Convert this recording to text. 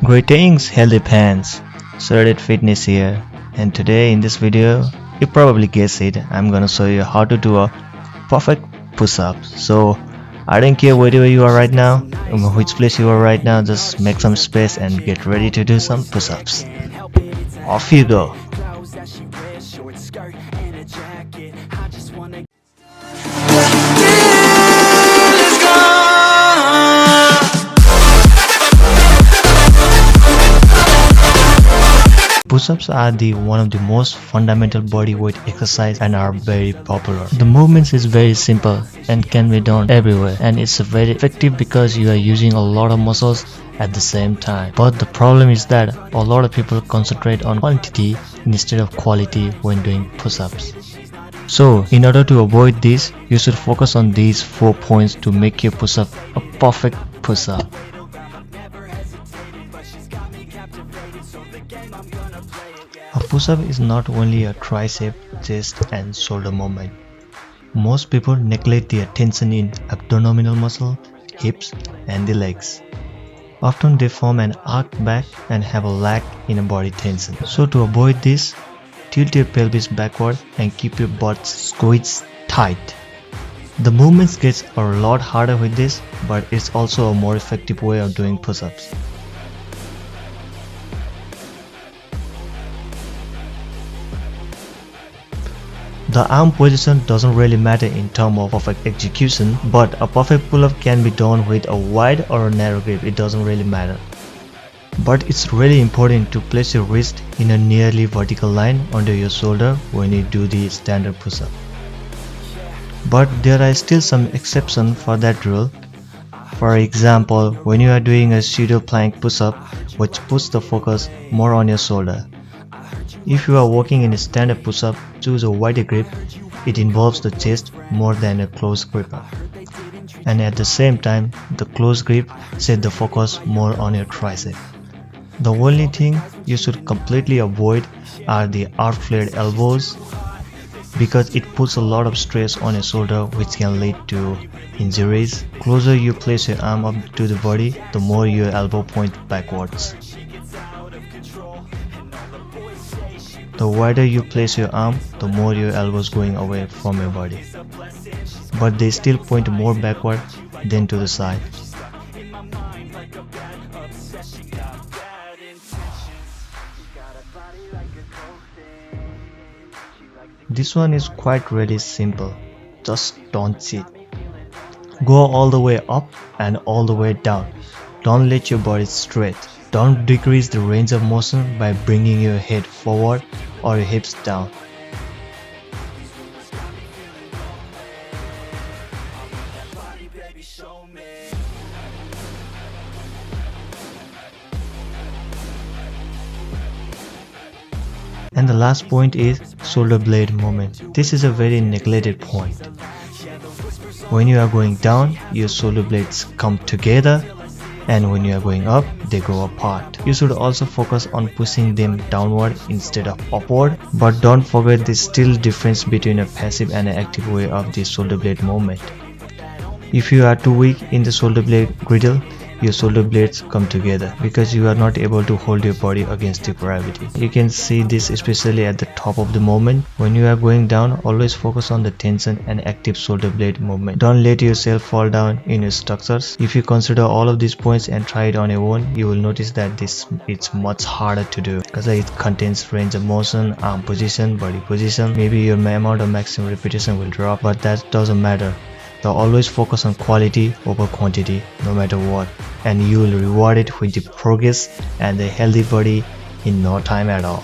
Greetings healthy fans, Certed Fitness here, and today in this video, you probably guessed it, I'm gonna show you how to do a perfect push-up. So I don't care wherever you are right now, which place you are right now, just make some space and get ready to do some push-ups. Off you go. Push-ups are one of the most fundamental body weight exercise and are very popular. The movements is very simple and can be done everywhere, and it's very effective because you are using a lot of muscles at the same time. But the problem is that a lot of people concentrate on quantity instead of quality when doing push-ups. So in order to avoid this, you should focus on these 4 points to make your push-up a perfect push-up. A push-up is not only a tricep, chest and shoulder movement. Most people neglect the attention in abdominal muscle, hips and the legs. Often they form an arc back and have a lack in a body tension. So to avoid this, tilt your pelvis backward and keep your butt squeezed tight. The movements gets a lot harder with this, but it's also a more effective way of doing push-ups. The arm position doesn't really matter in terms of perfect execution, but a perfect pull-up can be done with a wide or a narrow grip, it doesn't really matter. But it's really important to place your wrist in a nearly vertical line under your shoulder when you do the standard push-up. But there are still some exceptions for that rule. For example, when you are doing a pseudo plank push-up, which puts the focus more on your shoulder. If you are working in a standard push-up, choose a wider grip. It involves the chest more than a close grip. And at the same time, the close grip set the focus more on your tricep. The only thing you should completely avoid are the out-flared elbows, because it puts a lot of stress on your shoulder which can lead to injuries. Closer you place your arm up to the body, the more your elbow point backwards. The wider you place your arm, the more your elbows going away from your body. But they still point more backward than to the side. This one is quite really simple. Just don't cheat. Go all the way up and all the way down. Don't let your body straight. Don't decrease the range of motion by bringing your head forward or your hips down. And the last point is shoulder blade movement. This is a very neglected point. When you are going down, your shoulder blades come together, and when you are going up, they go apart. You should also focus on pushing them downward instead of upward, but don't forget the still difference between a passive and an active way of the shoulder blade movement. If you are too weak in the shoulder blade griddle, your shoulder blades come together because you are not able to hold your body against the gravity. You can see this especially at the top of the movement. When you are going down, always focus on the tension and active shoulder blade movement. Don't let yourself fall down in your structures. If you consider all of these points and try it on your own, you will notice that it's much harder to do because it contains range of motion, arm position, body position. Maybe your amount of maximum repetition will drop, but that doesn't matter. So always focus on quality over quantity no matter what, and you will reward it with the progress and a healthy body in no time at all.